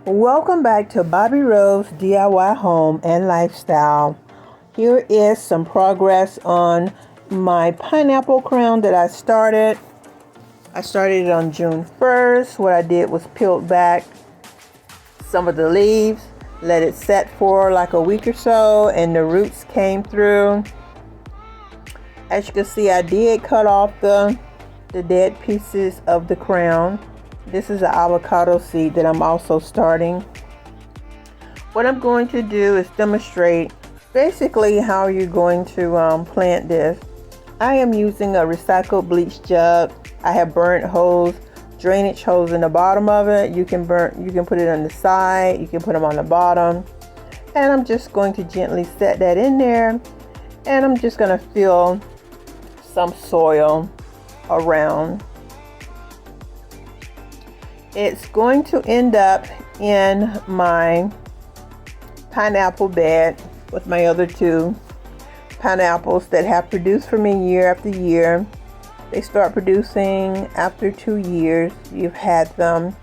Welcome back to Bobby Rose DIY Home and Lifestyle. Here is some progress on my pineapple crown that I started. I started it on June 1st. What I did was peeled back some of the leaves, let it set for like a week or so, and the roots came through. As you can see, I did cut off the dead pieces of the crown. This is an avocado seed that I'm also starting. What I'm going to do is demonstrate basically how you're going to plant this. I am using a recycled bleach jug. I have burnt holes, drainage holes in the bottom of it. You can put it on the side, you can put them on the bottom. And I'm just going to gently set that in there. And I'm just going to fill some soil around. It's going to end up in my pineapple bed with my other two pineapples that have produced for me year after year. They start producing after 2 years you've had them.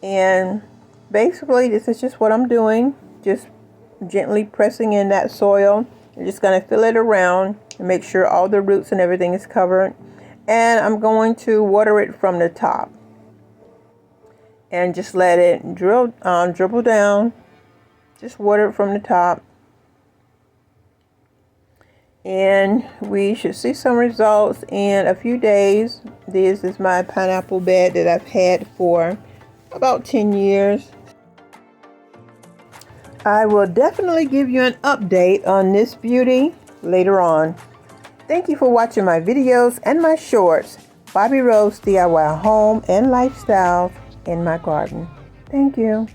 And basically this is just what I'm doing, just gently pressing in that soil. I'm just going to fill it around and make sure all the roots and everything is covered. And I'm going to water it from the top and just let it dribble down. Just water it from the top, and we should see some results in a few days. This is my pineapple bed that I've had for about 10 years. I will definitely give you an update on this beauty later on. Thank you for watching my videos and my shorts. Bobby Rose DIY Home and Lifestyle in my garden. Thank you.